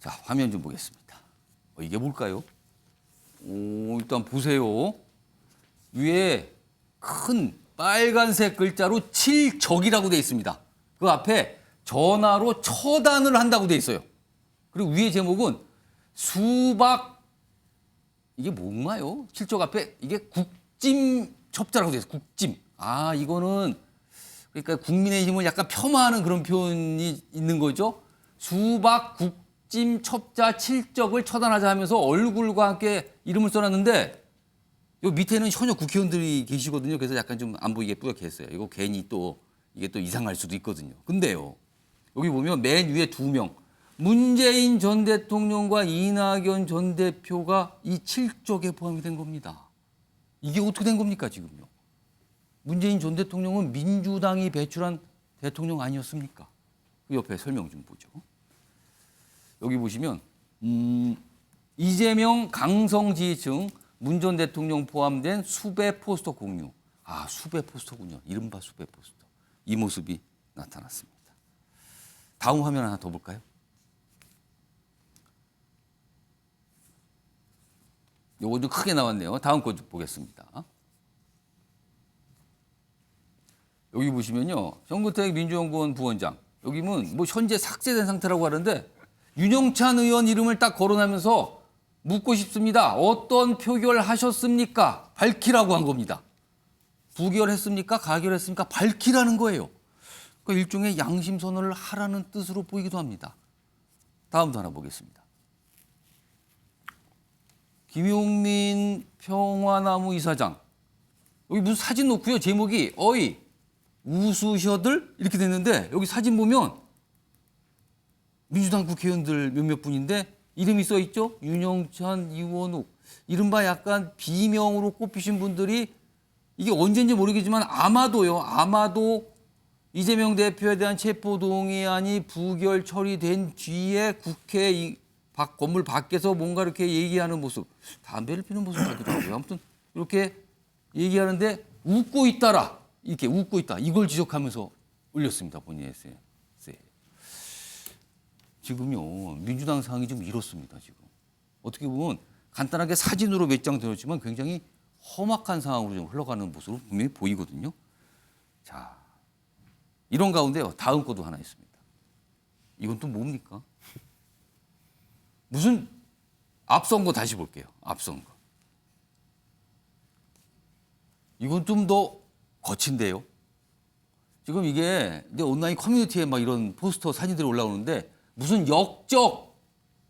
자, 화면 좀 보겠습니다. 이게 뭘까요? 일단 보세요. 위에 큰 빨간색 글자로 7적이라고 돼 있습니다. 그 앞에 전화로 처단을 한다고 돼 있어요. 그리고 위에 제목은 수박, 이게 뭔가요? 7적 앞에 이게 국짐 첩자라고 돼 있어요. 국짐. 이거는 그러니까 국민의힘을 약간 폄하하는 그런 표현이 있는 거죠. 수박, 국짐, 첩자, 7적을 처단하자 하면서 얼굴과 함께 이름을 써놨는데 요 밑에는 현역 국회의원들이 계시거든요. 그래서 약간 좀 안 보이게 뿌옇게 했어요. 이거 괜히 또 이게 또 이상할 수도 있거든요. 근데요. 여기 보면 맨 위에 2명. 문재인 전 대통령과 이낙연 전 대표가 이 7적에 포함이 된 겁니다. 이게 어떻게 된 겁니까, 지금요? 문재인 전 대통령은 민주당이 배출한 대통령 아니었습니까? 그 옆에 설명 좀 보죠. 여기 보시면 이재명 강성 지지층 문 전 대통령 포함된 수배 포스터 공유. 수배 포스터군요. 이른바 수배 포스터. 이 모습이 나타났습니다. 다음 화면 하나 더 볼까요? 요거 좀 크게 나왔네요. 다음 거 좀 보겠습니다. 여기 보시면요. 정근택 민주연구원 부원장. 여기는 뭐 현재 삭제된 상태라고 하는데 윤영찬 의원 이름을 딱 거론하면서 묻고 싶습니다. 어떤 표결하셨습니까? 밝히라고 한 겁니다. 부결했습니까? 가결했습니까? 밝히라는 거예요. 그 일종의 양심 선언을 하라는 뜻으로 보이기도 합니다. 다음도 하나 보겠습니다. 김용민 평화나무 이사장. 여기 무슨 사진 놓고요. 제목이 어이 우수셔들 이렇게 됐는데 여기 사진 보면 민주당 국회의원들 몇몇 분인데 이름이 써 있죠. 윤영찬, 이원욱. 이른바 약간 비명으로 꼽히신 분들이 이게 언제인지 모르겠지만 아마도 이재명 대표에 대한 체포동의안이 부결 처리된 뒤에 국회 건물 밖에서 뭔가 이렇게 얘기하는 모습, 담배를 피는 모습 같기도 하고요. 아무튼 이렇게 얘기하는데 웃고 있다라. 이렇게 웃고 있다. 이걸 지적하면서 올렸습니다. 본인의 SNS에. 지금요. 민주당 상황이 좀 이렇습니다. 지금. 어떻게 보면 간단하게 사진으로 몇 장 들었지만 굉장히 험악한 상황으로 좀 흘러가는 모습으로 분명히 보이거든요. 자, 이런 가운데요. 다음 것도 하나 있습니다. 이건 또 뭡니까? 무슨 앞선 거 다시 볼게요. 앞선 거. 이건 좀 더 거친데요. 지금 이게 이제 온라인 커뮤니티에 막 이런 포스터 사진들이 올라오는데 무슨 역적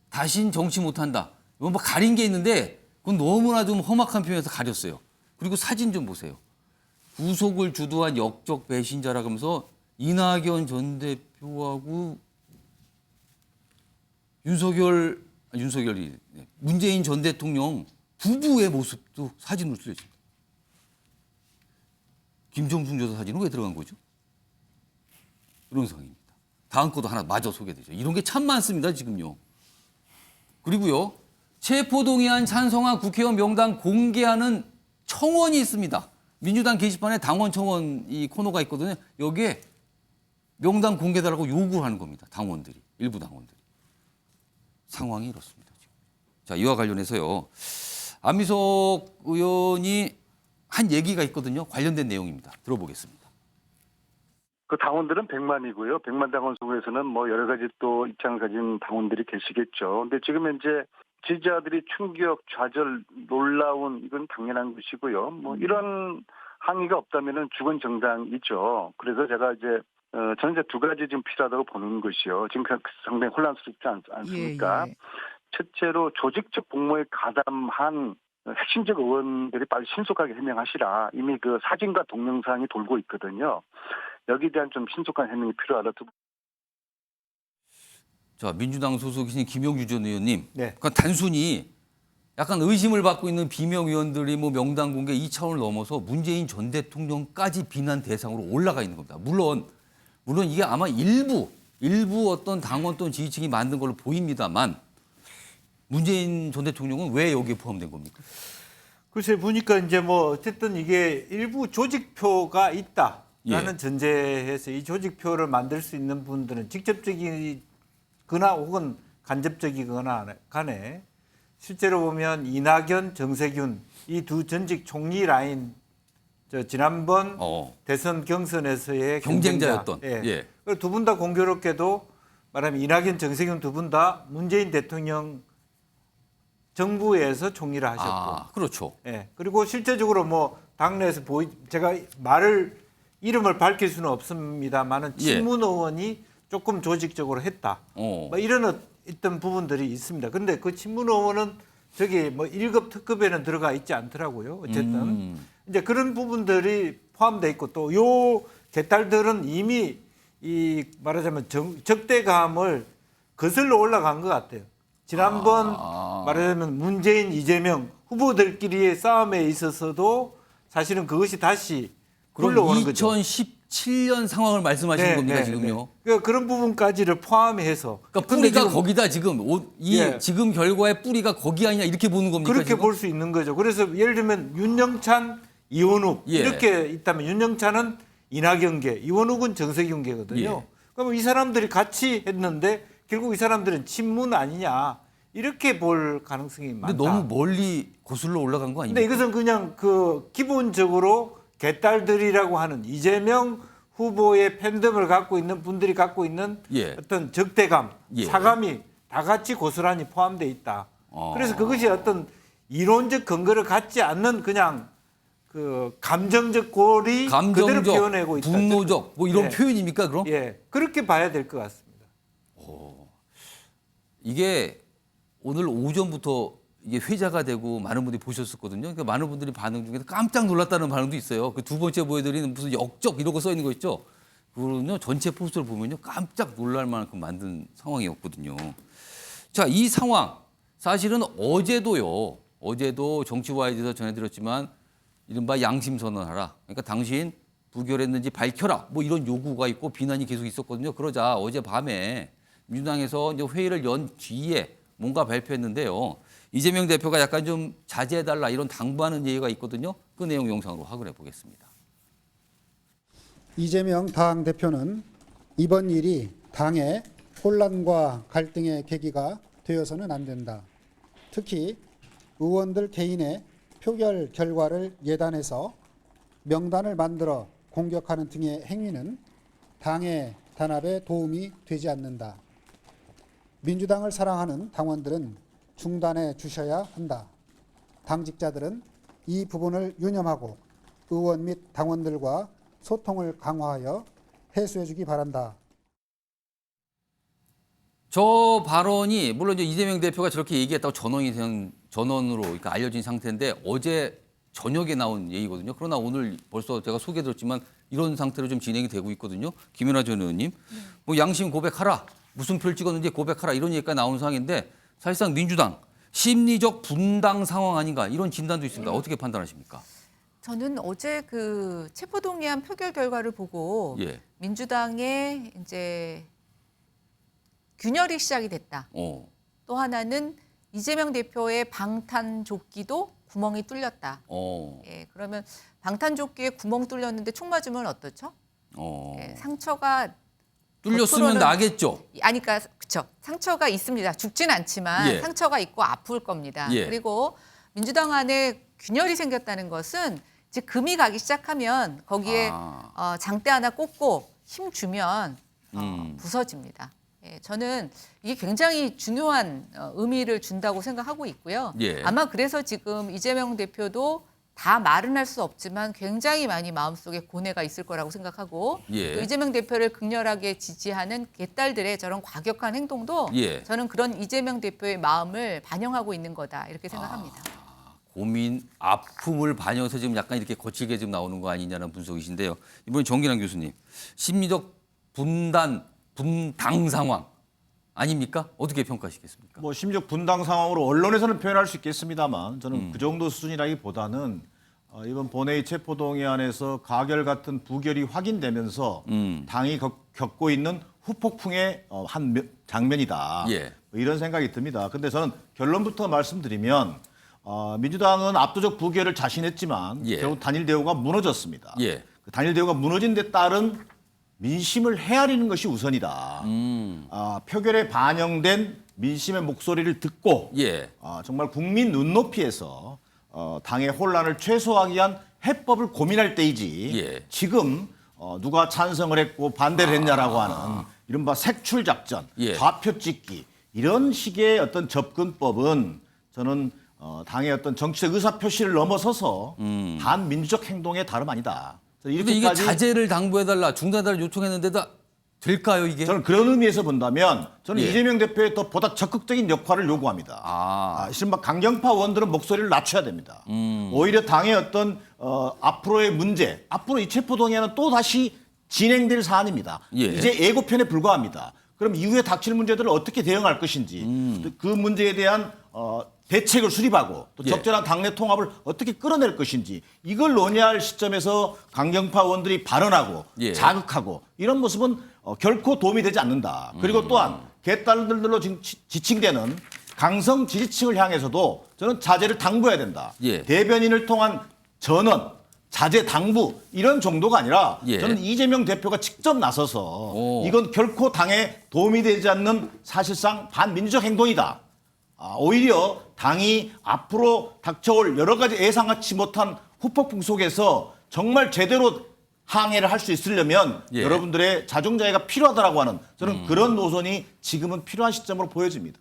다신 정치 못한다. 이건 뭐 가린 게 있는데 그건 너무나 좀 험악한 표현에서 가렸어요. 그리고 사진 좀 보세요. 구속을 주도한 역적 배신자라고 하면서 이낙연 전 대표하고 문재인 전 대통령 부부의 모습도 사진으로 쓰여 있습니다. 김정숙 여사 사진은 왜 들어간 거죠? 이런 상황입니다. 다음 것도 하나 마저 소개되죠. 이런 게 참 많습니다, 지금요. 그리고요, 체포동의안 찬성한 국회의원 명단 공개하는 청원이 있습니다. 민주당 게시판에 당원 청원 이 코너가 있거든요. 여기에 명단 공개달라고 요구를 하는 겁니다. 당원들이, 일부 당원들이. 상황이 이렇습니다. 지금. 자, 이와 관련해서요, 안민석 의원이 한 얘기가 있거든요. 관련된 내용입니다. 들어보겠습니다. 그 당원들은 100만이고요. 100만 당원 속에서는 뭐 여러 가지 또 입장을 가진 당원들이 계시겠죠. 근데 지금 현재 지지자들이 충격, 좌절, 놀라운 이건 당연한 것이고요. 뭐 이런 항의가 없다면은 죽은 정당이죠. 그래서 제가 이제 저는 이제 두 가지 지금 필요하다고 보는 것이요. 지금 상당히 혼란스럽지 않습니까? 예. 첫째로 조직적 복무에 가담한 핵심적 의원들이 빨리 신속하게 해명하시라. 이미 그 사진과 동영상이 돌고 있거든요. 여기에 대한 좀 신속한 해명이 필요하다. 자, 민주당 소속이신 김영주 전 의원님. 네. 그러니까 단순히 약간 의심을 받고 있는 비명 의원들이 뭐 명단 공개 이 차원을 넘어서 문재인 전 대통령까지 비난 대상으로 올라가 있는 겁니다. 물론 이게 아마 일부 어떤 당원 또는 지지층이 만든 걸로 보입니다만 문재인 전 대통령은 왜 여기에 포함된 겁니까? 글쎄 보니까 이제 뭐 어쨌든 이게 일부 조직표가 있다라는 예. 전제에서 이 조직표를 만들 수 있는 분들은 직접적이거나 혹은 간접적이거나 간에 실제로 보면 이낙연, 정세균 이 두 전직 총리 라인 지난번 대선 경선에서의 경쟁자였던. 예. 예. 두 분 다 공교롭게도 말하면 이낙연, 정세균 두 분 다 문재인 대통령 정부에서 총리를 하셨고, 그렇죠. 예. 그리고 실제적으로 뭐 당내에서 제가 이름을 밝힐 수는 없습니다만은 친문 의원이 조금 조직적으로 했다. 뭐 이런 어떤 부분들이 있습니다. 그런데 그 친문 의원은 저기 뭐 1급 특급에는 들어가 있지 않더라고요. 어쨌든 이제 그런 부분들이 포함되어 있고 또 요 개딸들은 이미 이 말하자면 적대감을 거슬러 올라간 것 같아요. 지난번 말하자면 문재인, 이재명 후보들끼리의 싸움에 있어서도 사실은 그것이 다시 굴러오는 거죠. 2017년 상황을 말씀하시는 겁니까 지금요? 그러니까 그런 부분까지를 포함해서. 그러니까 뿌리가 거기다 지금 지금 결과의 뿌리가 거기 아니냐 이렇게 보는 겁니까? 그렇게 지금? 볼 수 있는 거죠. 그래서 예를 들면 윤영찬, 이원욱 이렇게 있다면 윤영찬은 이낙연계, 이원욱은 정세균계거든요. 그러면 이 사람들이 같이 했는데 결국 이 사람들은 친문 아니냐 이렇게 볼 가능성이 많다. 근데 너무 멀리 거슬러 올라간 거 아닙니까? 근데 이것은 그냥 그 기본적으로 개딸들이라고 하는 이재명 후보의 팬덤을 갖고 있는 분들이 갖고 있는 어떤 적대감, 사감이 다 같이 고스란히 포함되어 있다. 그래서 그것이 어떤 이론적 근거를 갖지 않는 그냥 그 감정적 고리 그대로 표현하고 있다. 분노적 뭐 이런 표현입니까 그럼? 예, 그렇게 봐야 될 것 같습니다. 이게 오늘 오전부터 이게 회자가 되고 많은 분들이 보셨었거든요. 그러니까 많은 분들이 반응 중에서 깜짝 놀랐다는 반응도 있어요. 그 두 번째 보여드리는 무슨 역적 이러고 써 있는 거 있죠. 그거는요 전체 포스터를 보면요 깜짝 놀랄 만큼 만든 상황이었거든요. 자, 이 상황 사실은 어제도 정치와이드에서 전해드렸지만 이른바 양심 선언하라. 그러니까 당신 부결했는지 밝혀라. 뭐 이런 요구가 있고 비난이 계속 있었거든요. 그러자 어젯밤에 민주당에서 이제 회의를 연 뒤에 뭔가 발표했는데요. 이재명 대표가 약간 좀 자제해달라 이런 당부하는 얘기가 있거든요. 그 내용 영상으로 확인해 보겠습니다. 이재명 당대표는 이번 일이 당의 혼란과 갈등의 계기가 되어서는 안 된다. 특히 의원들 개인의 표결 결과를 예단해서 명단을 만들어 공격하는 등의 행위는 당의 단합에 도움이 되지 않는다. 민주당을 사랑하는 당원들은 중단해 주셔야 한다. 당직자들은 이 부분을 유념하고 의원 및 당원들과 소통을 강화하여 해소해 주기 바란다. 저 발언이 물론 이제 이재명 대표가 저렇게 얘기했다고 전원으로 그러니까 알려진 상태인데 어제 저녁에 나온 얘기거든요. 그러나 오늘 벌써 제가 소개드렸지만 이런 상태로 좀 진행이 되고 있거든요. 김연아 전 의원님, 뭐 양심 고백하라, 무슨 표를 찍었는지 고백하라 이런 얘기가 나온 상황인데 사실상 민주당 심리적 분당 상황 아닌가 이런 진단도 있습니다. 어떻게 판단하십니까? 저는 어제 그 체포동의안 표결 결과를 보고 민주당의 이제 균열이 시작이 됐다. 또 하나는 이재명 대표의 방탄조끼도 구멍이 뚫렸다. 예, 그러면 방탄조끼에 구멍 뚫렸는데 총 맞으면 어떻죠? 예, 상처가 뚫렸으면 나겠죠. 아니, 그러니까 그렇죠. 상처가 있습니다. 죽진 않지만 상처가 있고 아플 겁니다. 그리고 민주당 안에 균열이 생겼다는 것은 이제 금이 가기 시작하면 거기에 장대 하나 꽂고 힘 주면 부서집니다. 예, 저는 이게 굉장히 중요한 의미를 준다고 생각하고 있고요. 아마 그래서 지금 이재명 대표도 다 말은 할 수 없지만 굉장히 많이 마음속에 고뇌가 있을 거라고 생각하고 또 이재명 대표를 극렬하게 지지하는 개딸들의 저런 과격한 행동도 저는 그런 이재명 대표의 마음을 반영하고 있는 거다 이렇게 생각합니다. 고민, 아픔을 반영해서 지금 약간 이렇게 거칠게 지금 나오는 거 아니냐는 분석이신데요. 이번에 정기남 교수님, 심리적 분당 상황 아닙니까? 어떻게 평가하시겠습니까? 뭐 심지어 분당 상황으로 언론에서는 표현할 수 있겠습니다만 저는 그 정도 수준이라기보다는 이번 본회의 체포동의안에서 가결 같은 부결이 확인되면서 당이 겪고 있는 후폭풍의 한 장면이다. 뭐 이런 생각이 듭니다. 근데 저는 결론부터 말씀드리면 민주당은 압도적 부결을 자신했지만 결국 단일 대우가 무너졌습니다. 그 단일 대우가 무너진 데 따른 민심을 헤아리는 것이 우선이다. 표결에 반영된 민심의 목소리를 듣고 예. 정말 국민 눈높이에서 당의 혼란을 최소화하기 위한 해법을 고민할 때이지 예. 지금 누가 찬성을 했고 반대를 했냐라고 하는 이른바 색출 작전, 예. 좌표 찍기 이런 식의 어떤 접근법은 저는 당의 어떤 정치적 의사 표시를 넘어서서 반민주적 행동의 다름 아니다. 그런데 이게 자제를 당부해달라, 중단해달라 요청했는데도 될까요, 이게? 저는 그런 의미에서 본다면 저는 예. 이재명 대표의 더 보다 적극적인 역할을 요구합니다. 실은 강경파 의원들은 목소리를 낮춰야 됩니다. 오히려 당의 어떤 앞으로의 문제, 앞으로 이 체포동의안은 또 다시 진행될 사안입니다. 예. 이제 예고편에 불과합니다. 그럼 이후에 닥칠 문제들을 어떻게 대응할 것인지 그 문제에 대한 대책을 수립하고 또 예. 적절한 당내 통합을 어떻게 끌어낼 것인지 이걸 논의할 시점에서 강경파 의원들이 발언하고 예. 자극하고 이런 모습은 결코 도움이 되지 않는다. 그리고 또한 개딸들로 지금 지칭되는 강성 지지층을 향해서도 저는 자제를 당부해야 된다. 예. 대변인을 통한 전원, 자제 당부 이런 정도가 아니라 예. 저는 이재명 대표가 직접 나서서 오. 이건 결코 당에 도움이 되지 않는 사실상 반민주적 행동이다. 오히려 당이 앞으로 닥쳐올 여러 가지 예상하지 못한 후폭풍 속에서 정말 제대로 항해를 할 수 있으려면 예. 여러분들의 자중자애가 필요하다라고 하는 저는 그런 노선이 지금은 필요한 시점으로 보여집니다.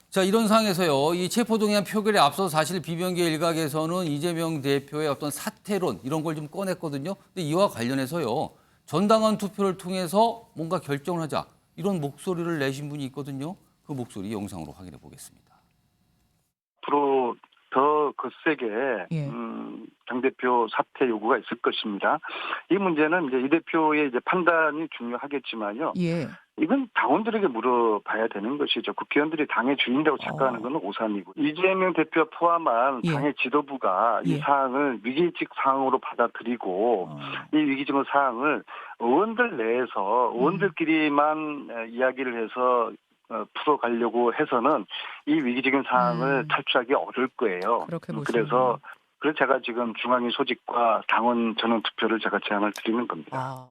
자, 이런 상황에서요, 이 체포동의안 표결에 앞서 사실 비명계 일각에서는 이재명 대표의 어떤 사퇴론 이런 걸 좀 꺼냈거든요. 근데 이와 관련해서요, 전당원 투표를 통해서 뭔가 결정을 하자 이런 목소리를 내신 분이 있거든요. 그 목소리 영상으로 확인해 보겠습니다. 앞으로 더 거세게 예. 당대표 사퇴 요구가 있을 것입니다. 이 문제는 이제 이 대표의 이제 판단이 중요하겠지만요. 예. 이건 당원들에게 물어봐야 되는 것이죠. 국회의원들이 당의 주인이라고 착각하는 것은 오산이고 이재명 대표 포함한 예. 당의 지도부가 이 예. 사항을 위기직 사항으로 받아들이고 이 위기직 사항을 의원들 내에서 의원들끼리만 이야기를 해서 풀어가려고 해서는 이 위기적인 상황을 탈출하기 어려울 거예요. 그렇게 보시는군요. 그래서 제가 지금 중앙위 소집과 당원 전원 투표를 제가 제안을 드리는 겁니다. 아.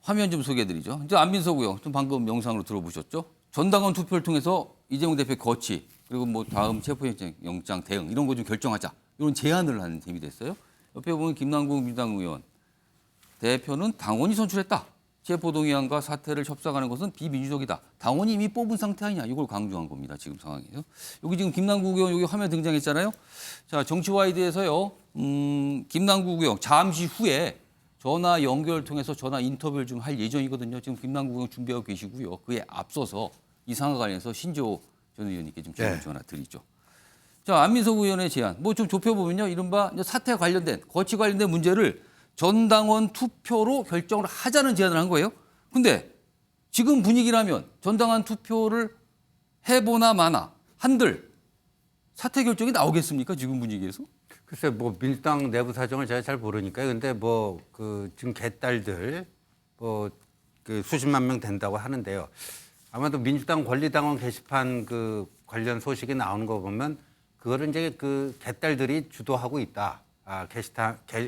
화면 좀 소개해드리죠. 이제 안민석 의원 좀 방금 영상으로 들어보셨죠? 전당원 투표를 통해서 이재명 대표의 거취 그리고 뭐 다음 체포영장 대응 이런 거 좀 결정하자 이런 제안을 하는 셈이 됐어요. 옆에 보면 김남국 민주당 의원 대표는 당원이 선출했다. 체포동의안과 사퇴를 협상하는 것은 비민주적이다. 당원이 이미 뽑은 상태 아니냐. 이걸 강조한 겁니다. 지금 상황에서. 여기 지금 김남국 의원 여기 화면 등장했잖아요. 자, 정치와이드에서요. 김남국 의원 잠시 후에 전화 연결을 통해서 전화 인터뷰를 좀 할 예정이거든요. 지금 김남국 의원 준비하고 계시고요. 그에 앞서서 이 상황과 관련해서 신조 전 의원님께 좀 질문 전화 드리죠. 자, 안민석 의원의 제안. 뭐 좀 좁혀보면요. 이른바 사퇴 관련된, 거취 관련된 문제를 전당원 투표로 결정을 하자는 제안을 한 거예요. 근데 지금 분위기라면 전당원 투표를 해보나 마나 한들 사퇴 결정이 나오겠습니까? 지금 분위기에서? 글쎄 뭐 민주당 내부 사정을 제가 잘 모르니까요. 근데 뭐 그 지금 개딸들 뭐 그 수십만 명 된다고 하는데요. 아마도 민주당 권리당원 게시판 그 관련 소식이 나오는 거 보면 그거를 이제 그 개딸들이 주도하고 있다.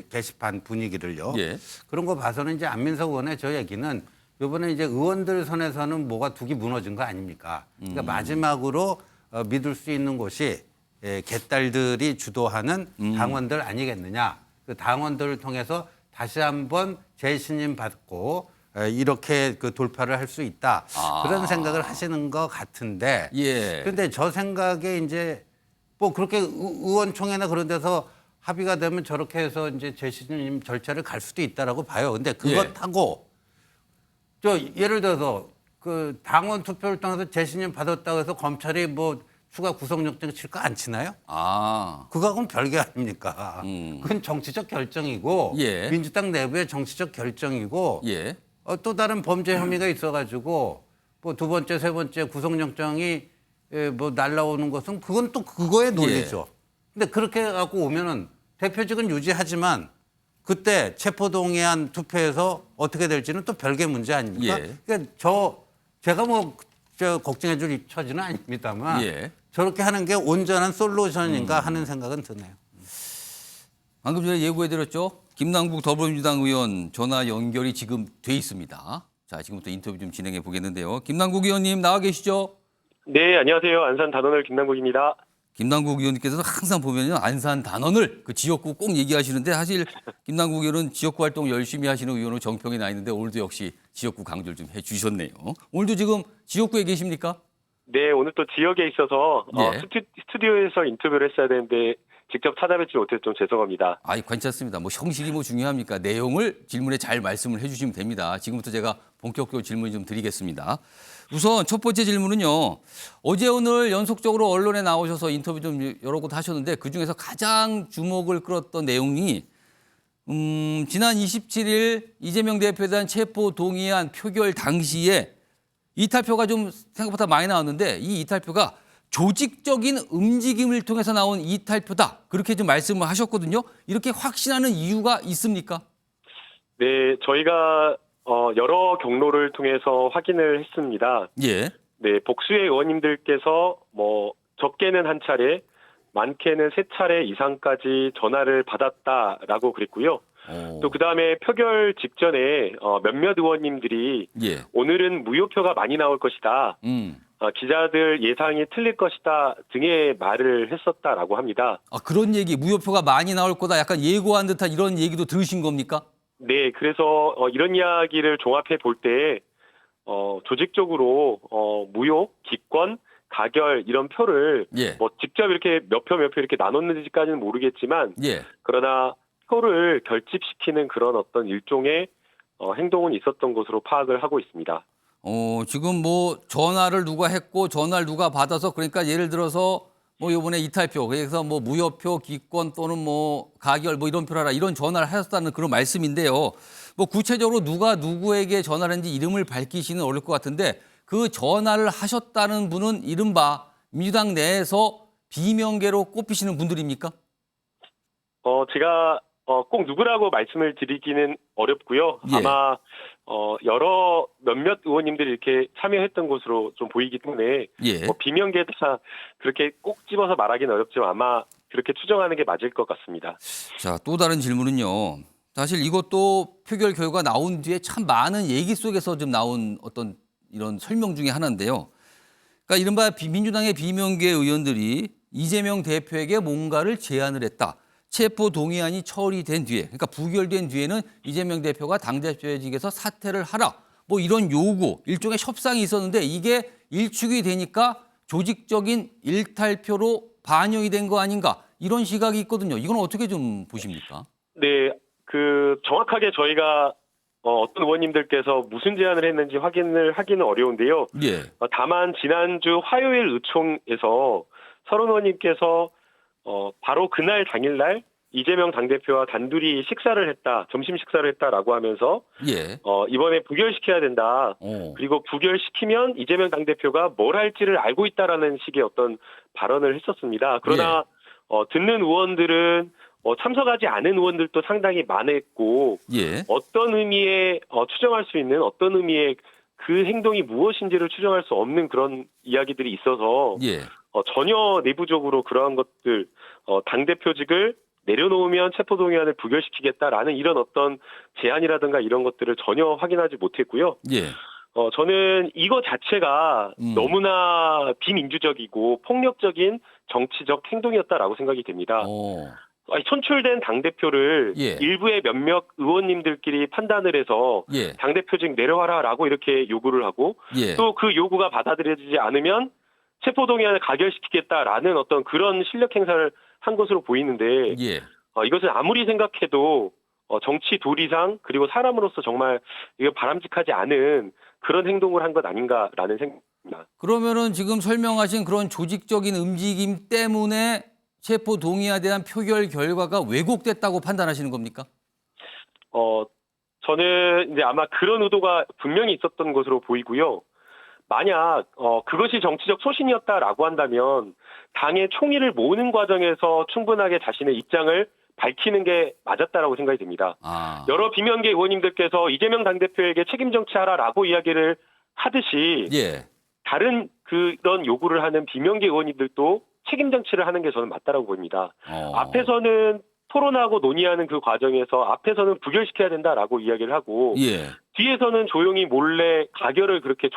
게시판 분위기를요. 예. 그런 거 봐서는 이제 안민석 의원의 저 얘기는 이번에 이제 의원들 선에서는 뭐가 둑이 무너진 거 아닙니까? 그러니까 마지막으로 믿을 수 있는 곳이 개딸들이 주도하는 당원들 아니겠느냐. 그 당원들을 통해서 다시 한번 재신임 받고 이렇게 그 돌파를 할 수 있다. 그런 생각을 하시는 것 같은데. 예. 그런데 저 생각에 이제 뭐 그렇게 의원총회나 그런 데서 합의가 되면 저렇게 해서 이제 재신임 절차를 갈 수도 있다라고 봐요. 근데 그것하고 저 예를 들어서 그 당원 투표를 통해서 재신임 받았다고 해서 검찰이 뭐 추가 구속영장 칠 거 안 치나요? 그거하고는 별개 아닙니까? 그건 정치적 결정이고 예. 민주당 내부의 정치적 결정이고 예. 또 다른 범죄 혐의가 있어가지고 뭐 두 번째, 세 번째 구속영장이 뭐 날라오는 것은 그건 또 그거의 논리죠. 근데 그렇게 갖고 오면은 대표직은 유지하지만 그때 체포동의안 투표에서 어떻게 될지는 또 별개 문제 아닙니까? 예. 그러니까 제가 뭐 걱정해 줄 처지는 아닙니다만 예. 저렇게 하는 게 온전한 솔루션인가 하는 생각은 드네요. 방금 전에 예고해드렸죠. 김남국 더불어민주당 의원 전화 연결이 지금 돼 있습니다. 자, 지금부터 인터뷰 좀 진행해 보겠는데요. 김남국 의원님 나와 계시죠? 네, 안녕하세요. 안산 단원을 김남국입니다. 김남국 의원님께서는 항상 보면요 안산 단원을 그 지역구 꼭 얘기하시는데 사실 김남국 의원은 지역구 활동 열심히 하시는 의원으로 정평이 나 있는데 오늘도 역시 지역구 강조를 좀 해주셨네요. 오늘도 지금 지역구에 계십니까? 네, 오늘 또 지역에 있어서 예. 스튜디오에서 인터뷰를 했어야 되는데 직접 찾아뵙지 못해서 좀 죄송합니다. 아이 괜찮습니다. 뭐 형식이 뭐 중요합니까? 내용을 질문에 잘 말씀을 해주시면 됩니다. 지금부터 제가 본격적으로 질문 좀 드리겠습니다. 우선 첫 번째 질문은요. 어제 오늘 연속적으로 언론에 나오셔서 인터뷰 좀 여러 곳 하셨는데 그중에서 가장 주목을 끌었던 내용이 지난 27일 이재명 대표에 대한 체포 동의안 표결 당시에 이탈표가 좀 생각보다 많이 나왔는데 이 이탈표가 조직적인 움직임을 통해서 나온 이탈표다. 그렇게 좀 말씀을 하셨거든요. 이렇게 확신하는 이유가 있습니까? 네, 저희가 여러 경로를 통해서 확인을 했습니다. 예. 네, 복수의 의원님들께서 뭐 적게는 한 차례, 많게는 3차례 이상까지 전화를 받았다라고 그랬고요. 또 그다음에 표결 직전에 몇몇 의원님들이 예. 오늘은 무효표가 많이 나올 것이다. 기자들 예상이 틀릴 것이다 등의 말을 했었다라고 합니다. 아, 그런 얘기, 무효표가 많이 나올 거다 약간 예고한 듯한 이런 얘기도 들으신 겁니까? 네, 그래서 이런 이야기를 종합해 볼 때 조직적으로 무효, 기권, 가결 이런 표를 예. 뭐 직접 이렇게 몇 표 이렇게 나눴는지까지는 모르겠지만 예. 그러나 표를 결집시키는 그런 어떤 일종의 행동은 있었던 것으로 파악을 하고 있습니다. 지금 뭐 전화를 누가 했고 전화를 누가 받아서 그러니까 예를 들어서 뭐 이번에 이탈표 그래서 뭐 무효표, 기권 또는 뭐 가결 뭐 이런 표를 하라 이런 전화를 하셨다는 그런 말씀인데요. 뭐 구체적으로 누가 누구에게 전화를 했는지 이름을 밝히시는 어려울 것 같은데 그 전화를 하셨다는 분은 이른바 민주당 내에서 비명계로 꼽히시는 분들입니까? 제가 꼭 누구라고 말씀을 드리기는 어렵고요. 예. 아마 여러 몇몇 의원님들이 이렇게 참여했던 것으로 좀 보이기 때문에 예. 비명계다 그렇게 꼭 집어서 말하기는 어렵지만 아마 그렇게 추정하는 게 맞을 것 같습니다. 자, 또 다른 질문은요. 사실 이것도 표결 결과 나온 뒤에 참 많은 얘기 속에서 좀 나온 어떤 이런 설명 중에 하나인데요. 그러니까 이른바 민주당의 비명계 의원들이 이재명 대표에게 뭔가를 제안을 했다. 체포 동의안이 처리된 뒤에, 그러니까 부결된 뒤에는 이재명 대표가 당대표직에서 사퇴를 하라. 뭐 이런 요구, 일종의 협상이 있었는데 이게 일축이 되니까 조직적인 일탈표로 반영이 된 거 아닌가 이런 시각이 있거든요. 이건 어떻게 좀 보십니까? 네, 정확하게 저희가 어떤 의원님들께서 무슨 제안을 했는지 확인을 하기는 어려운데요. 예. 다만 지난주 화요일 의총에서 서른 의원님께서 바로 그날 당일날 이재명 당대표와 단둘이 점심 식사를 했다라고 하면서 예. 이번에 부결시켜야 된다. 그리고 부결시키면 이재명 당대표가 뭘 할지를 알고 있다라는 식의 어떤 발언을 했었습니다. 그러나 듣는 의원들은 참석하지 않은 의원들도 상당히 많았고 예. 어떤 의미의 추정할 수 있는 어떤 의미의 그 행동이 무엇인지를 추정할 수 없는 그런 이야기들이 있어서 예. 전혀 내부적으로 그러한 것들 당대표직을 내려놓으면 체포동의안을 부결시키겠다라는 이런 어떤 제안이라든가 이런 것들을 전혀 확인하지 못했고요. 예. 저는 이거 자체가 너무나 비민주적이고 폭력적인 정치적 행동이었다라고 생각이 됩니다. 선출된 당대표를 예. 일부의 몇몇 의원님들끼리 판단을 해서 예. 당대표직 내려와라라고 이렇게 요구를 하고 예. 또 그 요구가 받아들여지지 않으면 체포동의안을 가결시키겠다라는 어떤 그런 실력 행사를 한 것으로 보이는데 예. 이것은 아무리 생각해도 정치 도리상 그리고 사람으로서 정말 이거 바람직하지 않은 그런 행동을 한 것 아닌가라는 생각입니다. 그러면은 지금 설명하신 그런 조직적인 움직임 때문에 체포 동의안에 대한 표결 결과가 왜곡됐다고 판단하시는 겁니까? 저는 이제 아마 그런 의도가 분명히 있었던 것으로 보이고요. 만약 그것이 정치적 소신이었다라고 한다면 당의 총의를 모으는 과정에서 충분하게 자신의 입장을 밝히는 게 맞았다라고 생각이 됩니다. 여러 비명계 의원님들께서 이재명 당대표에게 책임 정치하라라고 이야기를 하듯이 예. 다른 그런 요구를 하는 비명계 의원님들도 책임 정치를 하는 게 저는 맞다라고 보입니다. 앞에서는 토론하고 논의하는 그 과정에서 앞에서는 부결시켜야 된다라고 이야기를 하고 예. 뒤에서는 조용히 몰래 가결을 그렇게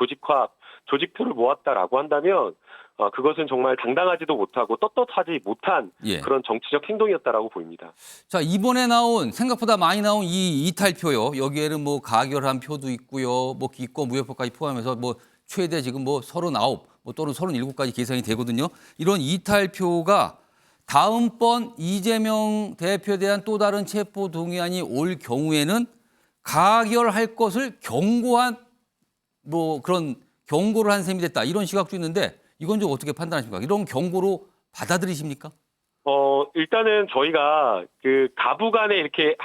조직표를 모았다라고 한다면 그것은 정말 당당하지도 못하고 떳떳하지 못한 예. 그런 정치적 행동이었다라고 보입니다. 자, 이번에 생각보다 많이 나온 이 이탈표요. 여기에는 뭐 가결한 표도 있고요. 뭐 기권 무효표까지 포함해서 뭐 최대 지금 뭐 39, 뭐 또는 37까지 계산이 되거든요. 이런 이탈표가 다음번 이재명 대표에 대한 또 다른 체포 동의안이 올 경우에는 가결할 것을 경고한 뭐 그런 경고를 한 셈이 됐다. 이런 시각도 있는데 이건 좀 어떻게 판단하십니까? 이런 경고로 받아들이십니까? 일단은 저희가 그 가부간에 이렇게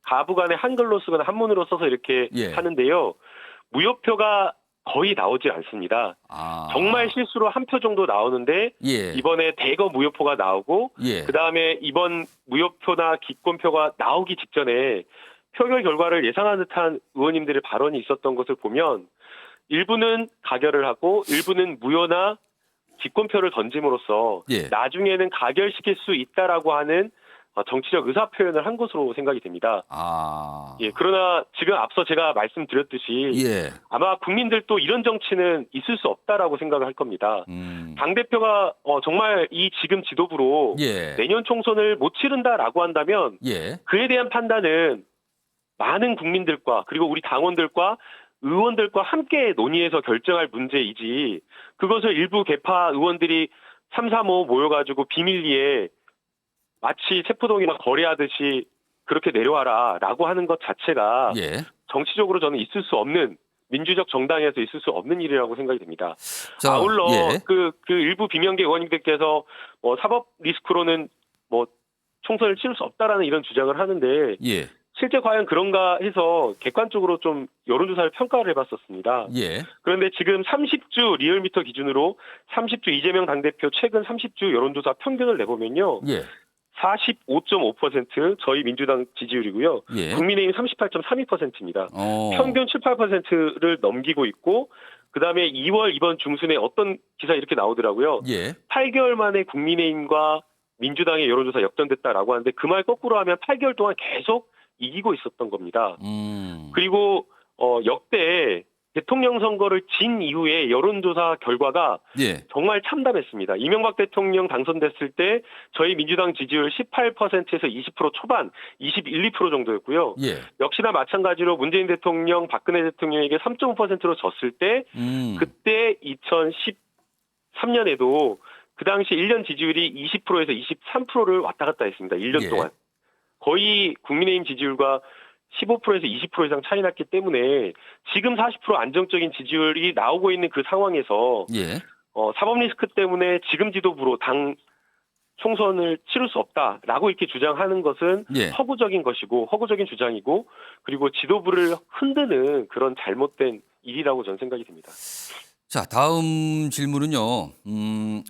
가부간에 한글로 쓰거나 한문으로 써서 이렇게 예. 하는데요. 무효표가 거의 나오지 않습니다. 정말 실수로 한 표 정도 나오는데 예. 이번에 대거 무효표가 나오고 예. 그다음에 이번 무효표나 기권표가 나오기 직전에 표결 결과를 예상한 듯한 의원님들의 발언이 있었던 것을 보면 일부는 가결을 하고 일부는 무효나 기권표를 던짐으로써 예. 나중에는 가결시킬 수 있다라고 하는 정치적 의사 표현을 한 것으로 생각이 됩니다. 예, 그러나 지금 앞서 제가 말씀드렸듯이 예. 아마 국민들도 이런 정치는 있을 수 없다라고 생각을 할 겁니다. 당대표가 정말 이 지금 지도부로 예. 내년 총선을 못 치른다라고 한다면 예. 그에 대한 판단은 많은 국민들과 그리고 우리 당원들과 의원들과 함께 논의해서 결정할 문제이지 그것을 일부 개파 의원들이 3, 4, 5 모여가지고 비밀리에 마치 체포동의나 거래하듯이 그렇게 내려와라라고 하는 것 자체가 예. 정치적으로 저는 있을 수 없는 민주적 정당에서 있을 수 없는 일이라고 생각이 됩니다. 자, 아울러 예. 그 일부 비명계 의원님들께서 사법 리스크로는 총선을 치를 수 없다라는 이런 주장을 하는데 예. 실제 과연 그런가 해서 객관적으로 좀 여론조사를 평가를 해봤었습니다. 예. 그런데 지금 30주 리얼미터 기준으로 30주 이재명 당대표 최근 30주 여론조사 평균을 내보면요. 예. 45.5% 저희 민주당 지지율이고요. 예. 국민의힘 38.32%입니다. 어. 평균 7, 8%를 넘기고 있고 그다음에 2월 이번 중순에 어떤 기사 이렇게 나오더라고요. 예. 8개월 만에 국민의힘과 민주당의 여론조사 역전됐다라고 하는데 그 말 거꾸로 하면 8개월 동안 계속 이기고 있었던 겁니다. 그리고 역대 대통령 선거를 진 이후에 여론조사 결과가 예. 정말 참담했습니다. 이명박 대통령 당선됐을 때 저희 민주당 지지율 18%에서 20% 초반, 21, 2% 정도였고요. 예. 역시나 마찬가지로 문재인 대통령, 박근혜 대통령에게 3.5%로 졌을 때 그때 2013년에도 그 당시 1년 지지율이 20%에서 23%를 왔다 갔다 했습니다. 1년 예. 동안. 거의 국민의힘 지지율과 15%에서 20% 이상 차이 났기 때문에 지금 40% 안정적인 지지율이 나오고 있는 그 상황에서 예. 사법 리스크 때문에 지금 지도부로 당 총선을 치를 수 없다라고 이렇게 주장하는 것은 예. 허구적인 것이고 허구적인 주장이고 그리고 지도부를 흔드는 그런 잘못된 일이라고 저는 생각이 듭니다. 자, 다음 질문은요.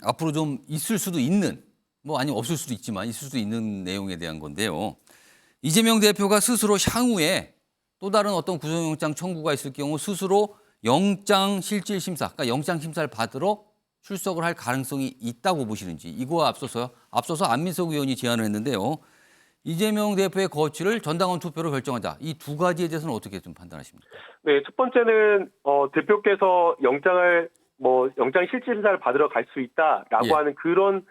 앞으로 좀 있을 수도 있는 뭐 아니면 없을 수도 있지만 있을 수도 있는 내용에 대한 건데요. 이재명 대표가 스스로 향후에 또 다른 어떤 구속영장 청구가 있을 경우 스스로 영장실질심사, 그러니까 영장심사를 받으러 출석을 할 가능성이 있다고 보시는지 이거와 앞서서 안민석 의원이 제안을 했는데요. 이재명 대표의 거취를 전당원 투표로 결정하자. 이 두 가지에 대해서는 어떻게 좀 판단하십니까? 네, 첫 번째는 대표께서 영장실질심사를 받으러 갈 수 있다라고 예. 하는 그런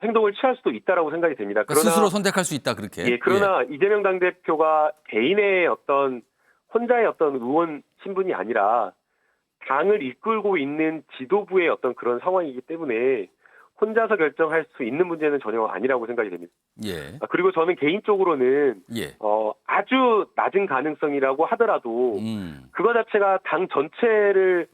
행동을 취할 수도 있다라고 생각이 됩니다. 그러니까 스스로 선택할 수 있다 그렇게. 예, 그러나 이재명 당대표가 개인의 혼자의 의원 신분이 아니라 당을 이끌고 있는 지도부의 그런 상황이기 때문에 혼자서 결정할 수 있는 문제는 전혀 아니라고 생각이 됩니다. 예. 그리고 저는 개인적으로는 예. 아주 낮은 가능성이라고 하더라도 그거 자체가 당 전체를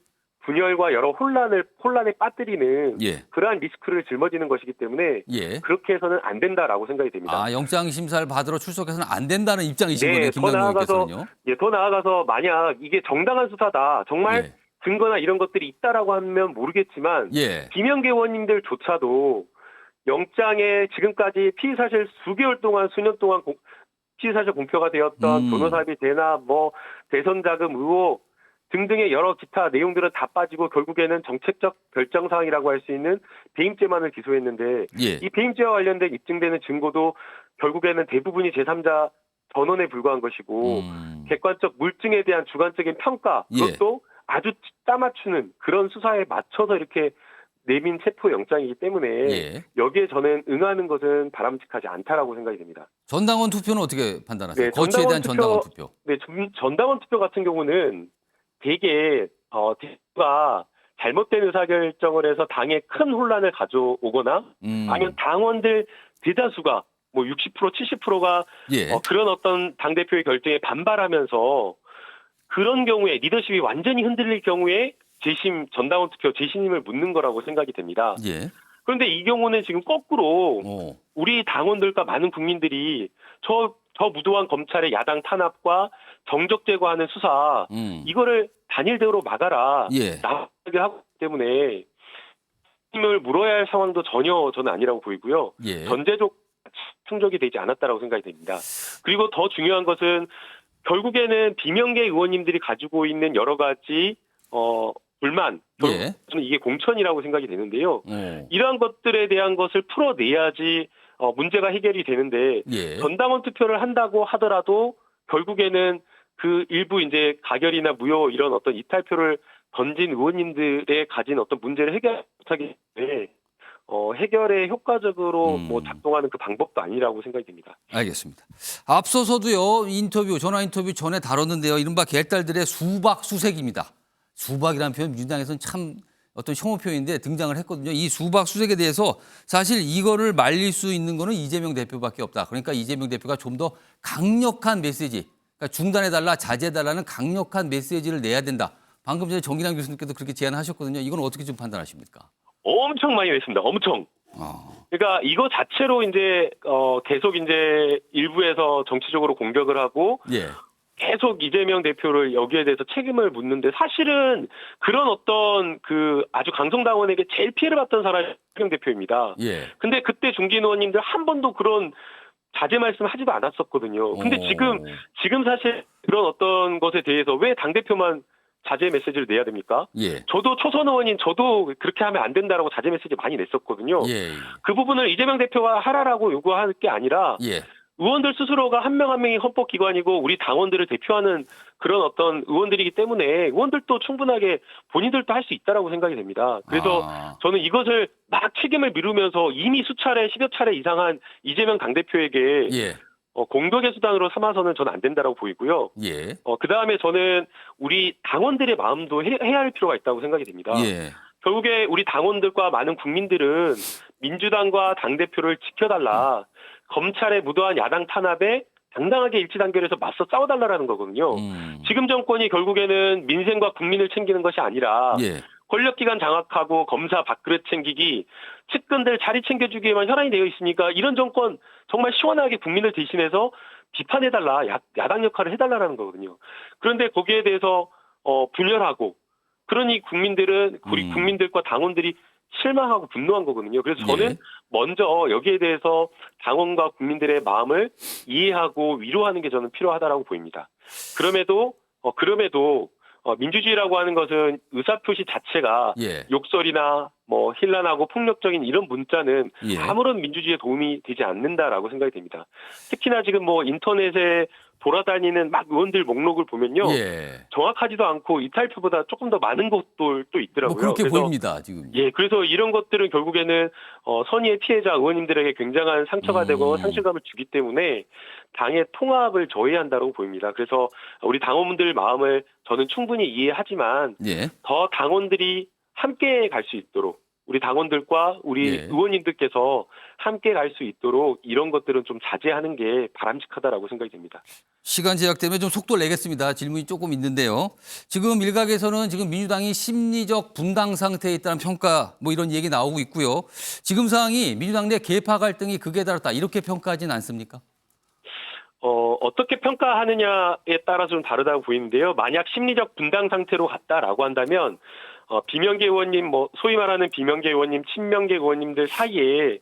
분열과 여러 혼란에 빠뜨리는 예. 그러한 리스크를 짊어지는 것이기 때문에 예. 그렇게 해서는 안 된다라고 생각이 됩니다. 영장 심사를 받으러 출석해서는 안 된다는 입장이신 거네요. 네, 김남국 의원께서는요. 더 나아가서 만약 이게 정당한 수사다, 정말 예. 증거나 이런 것들이 있다라고 하면 모르겠지만 예. 비명계 의원님들조차도 영장에 지금까지 피의 사실 수년 동안 피의 사실 공표가 되었던 변호사비 대납, 대선 자금 의혹 등등의 여러 기타 내용들은 다 빠지고 결국에는 정책적 결정 사항이라고 할 수 있는 배임죄만을 기소했는데 예. 이 배임죄와 관련된 입증되는 증거도 결국에는 대부분이 제3자 전원에 불과한 것이고 객관적 물증에 대한 주관적인 평가 그것도 아주 짜맞추는 그런 수사에 맞춰서 이렇게 내민 체포 영장이기 때문에 여기에 저는 응하는 것은 바람직하지 않다라고 생각이 됩니다. 전당원 투표는 어떻게 판단하세요? 네, 거취에 대한 전당원 투표. 네, 전당원 투표 같은 경우는 대개 대표가 잘못된 의사결정을 해서 당에 큰 혼란을 가져오거나 아니면 당원들 대다수가 뭐 60% 70%가 그런 어떤 당대표의 결정에 반발하면서 그런 경우에 리더십이 완전히 흔들릴 경우에 재심 전당원 투표 재심임을 묻는 거라고 생각이 됩니다. 그런데 이 경우는 지금 거꾸로 우리 당원들과 많은 국민들이 저 무도한 검찰의 야당 탄압과 정적 제거하는 수사 이거를 단일대우로 막아라 나가게 하기 때문에 힘을 물어야 할 상황도 전혀 저는 아니라고 보이고요. 전제적 충족이 되지 않았다라고 생각이 됩니다. 그리고 더 중요한 것은 결국에는 비명계 의원님들이 가지고 있는 여러 가지 불만, 저는 이게 공천이라고 생각이 되는데요. 이러한 것들에 대한 것을 풀어내야지 문제가 해결이 되는데 전당원 투표를 한다고 하더라도 결국에는 그 일부 이제 가결이나 무효 이런 어떤 이탈표를 던진 의원님들의 가진 어떤 문제를 해결 못하기 때문에 해결에 효과적으로 뭐 작동하는 그 방법도 아니라고 생각이 됩니다. 알겠습니다. 앞서서도요 전화 인터뷰 전에 다뤘는데요. 이른바 개딸들의 수박수색입니다. 수박이라는 표현 민주당에서는 참 어떤 혐오 표현인데 등장을 했거든요. 이 수박수색에 대해서 사실 이거를 말릴 수 있는 거는 이재명 대표밖에 없다. 그러니까 이재명 대표가 좀 더 강력한 메시지, 그러니까 중단해달라, 자제해달라는 강력한 메시지를 내야 된다. 방금 전에 정기랑 교수님께도 그렇게 제안하셨거든요. 이건 어떻게 좀 판단하십니까? 엄청 많이 냈습니다. 엄청. 그러니까 이거 자체로 이제 계속 이제 일부에서 정치적으로 공격을 하고 계속 이재명 대표를 여기에 대해서 책임을 묻는데 사실은 그런 어떤 그 아주 강성당원에게 제일 피해를 봤던 사람이 이재명 대표입니다. 근데 그때 중진 의원님들 한 번도 그런 자제 말씀 하지도 않았었거든요. 근데 지금 사실 그런 어떤 것에 대해서 왜 당대표만 자제 메시지를 내야 됩니까? 저도 초선 의원인 저도 그렇게 하면 안 된다라고 자제 메시지 많이 냈었거든요. 그 부분을 이재명 대표가 하라라고 요구할 게 아니라 의원들 스스로가 한 명 한 명이 헌법기관이고 우리 당원들을 대표하는 그런 어떤 의원들이기 때문에 의원들도 충분하게 본인들도 할 수 있다라고 생각이 됩니다. 그래서 저는 이것을 막 책임을 미루면서 이미 수차례 10여 차례 이상한 이재명 당대표에게 공격의 수단으로 삼아서는 저는 안 된다라고 보이고요. 그다음에 저는 우리 당원들의 마음도 해야 할 필요가 있다고 생각이 됩니다. 결국에 우리 당원들과 많은 국민들은 민주당과 당대표를 지켜달라. 검찰의 무도한 야당 탄압에 당당하게 일치단결해서 맞서 싸워달라는 거거든요. 지금 정권이 결국에는 민생과 국민을 챙기는 것이 아니라 권력기관 장악하고 검사 밥그릇 챙기기, 측근들 자리 챙겨주기에만 혈안이 되어 있으니까 이런 정권 정말 시원하게 국민을 대신해서 비판해달라, 야당 역할을 해달라는 거거든요. 그런데 거기에 대해서 분열하고 그러니 국민들은 우리 국민들과 당원들이 실망하고 분노한 거거든요. 그래서 저는 먼저 여기에 대해서 당원과 국민들의 마음을 이해하고 위로하는 게 저는 필요하다라고 보입니다. 그럼에도 민주주의라고 하는 것은 의사표시 자체가 욕설이나 뭐 힐난하고 폭력적인 이런 문자는 아무런 민주주의에 도움이 되지 않는다라고 생각이 됩니다. 특히나 지금 뭐 인터넷에 돌아다니는 막 의원들 목록을 보면요. 정확하지도 않고 이탈표보다 조금 더 많은 것들도 있더라고요. 뭐 그렇게 그래서, 보입니다, 지금. 그래서 이런 것들은 결국에는 선의의 피해자 의원님들에게 굉장한 상처가 되고 상실감을 주기 때문에 당의 통합을 저해한다고 보입니다. 그래서 우리 당원분들 마음을 저는 충분히 이해하지만 더 당원들이 함께 갈 수 있도록 우리 당원들과 우리 의원님들께서 함께 갈 수 있도록 이런 것들은 좀 자제하는 게 바람직하다라고 생각이 됩니다. 시간 제약 때문에 좀 속도를 내겠습니다. 질문이 조금 있는데요. 지금 일각에서는 지금 민주당이 심리적 분당 상태에 있다는 평가 뭐 이런 얘기 나오고 있고요. 지금 상황이 민주당 내 계파 갈등이 극에 달했다 이렇게 평가하진 않습니까? 어떻게 평가하느냐에 따라서 좀 다르다고 보이는데요. 만약 심리적 분당 상태로 갔다라고 한다면 비명계 의원님, 뭐 소위 말하는 비명계 의원님, 친명계 의원님들 사이에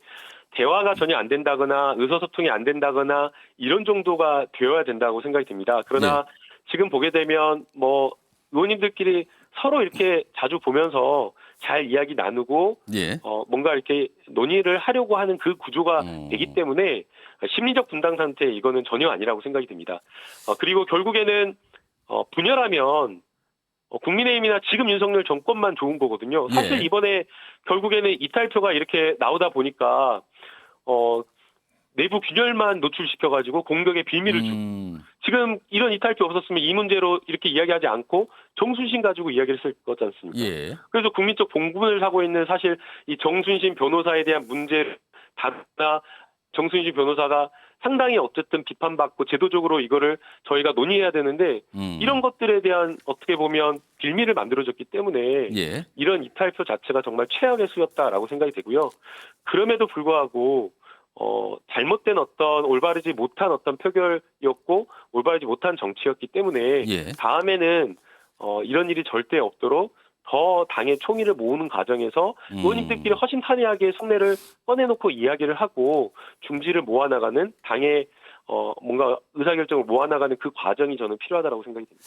대화가 전혀 안 된다거나 의사소통이 안 된다거나 이런 정도가 되어야 된다고 생각이 듭니다. 그러나 지금 보게 되면 뭐 의원님들끼리 서로 이렇게 자주 보면서 잘 이야기 나누고 예. 뭔가 이렇게 논의를 하려고 하는 그 구조가 되기 때문에 심리적 분당 상태 이거는 전혀 아니라고 생각이 듭니다. 그리고 결국에는 분열하면 국민의힘이나 지금 윤석열 정권만 좋은 거거든요. 사실 예. 이번에 결국에는 이탈표가 이렇게 나오다 보니까 내부 균열만 노출시켜가지고 공격의 빌미를 주고 지금 이런 이탈표 없었으면 이 문제로 이렇게 이야기하지 않고 정순신 가지고 이야기를 했을 거지 않습니까? 예. 그래서 국민적 봉분을 사고 있는 사실 이 정순신 변호사에 대한 문제를 다루나 정순신 변호사가 상당히 어쨌든 비판받고 제도적으로 이거를 저희가 논의해야 되는데 이런 것들에 대한 어떻게 보면 빌미를 만들어줬기 때문에 예. 이런 이탈표 자체가 정말 최악의 수였다라고 생각이 되고요. 그럼에도 불구하고 잘못된 어떤 올바르지 못한 어떤 표결이었고 올바르지 못한 정치였기 때문에 예. 다음에는 이런 일이 절대 없도록 더 당의 총의를 모으는 과정에서 의원님들끼리 허심탄회하게 속내를 꺼내놓고 이야기를 하고 중지를 모아나가는 당의 뭔가 의사결정을 모아나가는 그 과정이 저는 필요하다고 생각이 듭니다.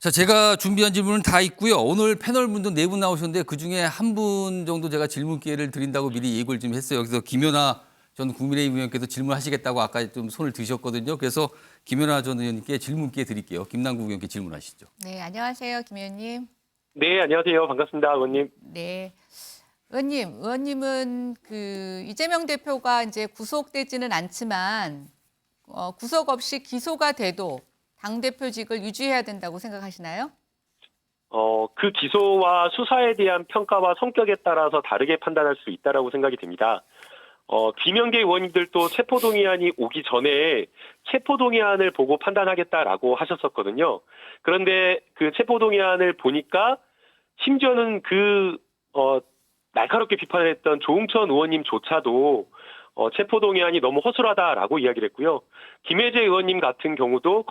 자, 제가 준비한 질문은 다 있고요. 오늘 패널 분도 4분 나오셨는데 그중에 한 분 정도 제가 질문 기회를 드린다고 미리 예고를 좀 했어요. 그래서 김연아 전 국민의힘 의원께서 질문하시겠다고 아까 좀 손을 드셨거든요. 그래서 김연아 전 의원님께 질문 기회 드릴게요. 김남국 의원께 질문하시죠. 네, 안녕하세요, 김 의원님. 네, 안녕하세요. 반갑습니다, 의원님. 네. 의원님은 그 이재명 대표가 이제 구속되지는 않지만 구속 없이 기소가 돼도 당대표직을 유지해야 된다고 생각하시나요? 그 기소와 수사에 대한 평가와 성격에 따라서 다르게 판단할 수 있다라고 생각이 됩니다. 김영계 의원님들도 체포동의안이 오기 전에 체포동의안을 보고 판단하겠다라고 하셨었거든요. 그런데 그 체포동의안을 보니까 심지어는 날카롭게 비판을 했던 조응천 의원님조차도 체포동의안이 너무 허술하다라고 이야기를 했고요. 김혜재 의원님 같은 경우도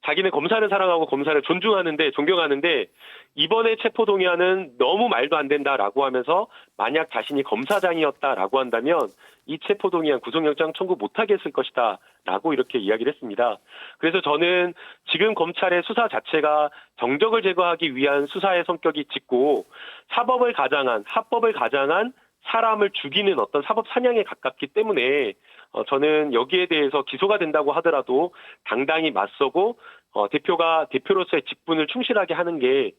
자기는 검사를 사랑하고 검사를 존경하는데 이번에 체포동의안은 너무 말도 안 된다라고 하면서 만약 자신이 검사장이었다라고 한다면 이 체포동의안 구속영장 청구 못하게 했을 것이다 라고 이렇게 이야기를 했습니다. 그래서 저는 지금 검찰의 수사 자체가 정적을 제거하기 위한 수사의 성격이 짙고 합법을 가장한 사람을 죽이는 어떤 사법 사냥에 가깝기 때문에 저는 여기에 대해서 기소가 된다고 하더라도 당당히 맞서고 대표로서의 직분을 충실하게 하는 게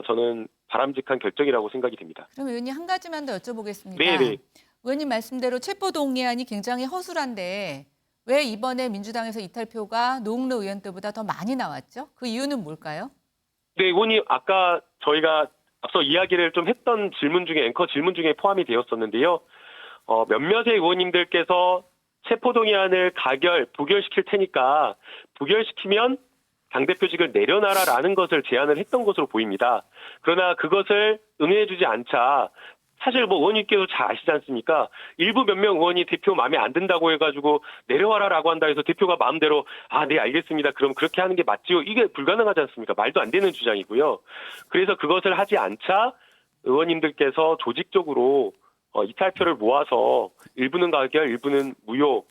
저는 바람직한 결정이라고 생각이 됩니다. 그럼 의원님 한 가지만 더 여쭤보겠습니다. 네. 의원님 말씀대로 체포동의안이 굉장히 허술한데 왜 이번에 민주당에서 이탈표가 노웅래 의원 때보다 더 많이 나왔죠? 그 이유는 뭘까요? 네, 의원님 아까 저희가 앞서 이야기를 좀 했던 앵커 질문 중에 포함이 되었었는데요. 몇몇의 의원님들께서 체포동의안을 부결시킬 테니까 부결시키면 당대표직을 내려놔라라는 것을 제안을 했던 것으로 보입니다. 그러나 그것을 응해주지 않자 사실 의원님께서 잘 아시지 않습니까? 일부 몇 명 의원이 대표 마음에 안 든다고 해가지고 내려와라라고 한다 해서 대표가 마음대로 네 알겠습니다. 그럼 그렇게 하는 게 맞지요? 이게 불가능하지 않습니까? 말도 안 되는 주장이고요. 그래서 그것을 하지 않자 의원님들께서 조직적으로 이탈표를 모아서 일부는 가결, 일부는 무효,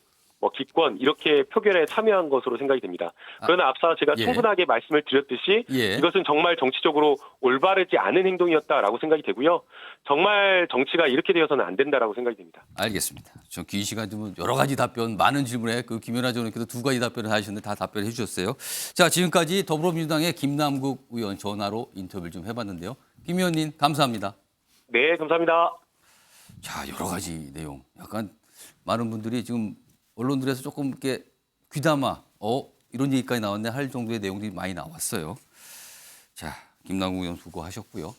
기권 이렇게 표결에 참여한 것으로 생각이 됩니다. 그러나 앞서 제가 충분하게 말씀을 드렸듯이 이것은 정말 정치적으로 올바르지 않은 행동이었다라고 생각이 되고요. 정말 정치가 이렇게 되어서는 안 된다라고 생각이 됩니다. 알겠습니다. 저 긴 시간 좀 여러 가지 답변, 많은 질문에 김연아 전 의원께서 2가지 답변을 하셨는데 다 답변해 주셨어요. 자, 지금까지 더불어민주당의 김남국 의원 전화로 인터뷰를 좀 해봤는데요. 김 의원님 감사합니다. 네, 감사합니다. 자, 여러 가지 내용. 약간 많은 분들이 지금 언론들에서 조금 이렇게 귀담아 이런 얘기까지 나왔네 할 정도의 내용들이 많이 나왔어요. 자, 김남국 의원 수고하셨고요.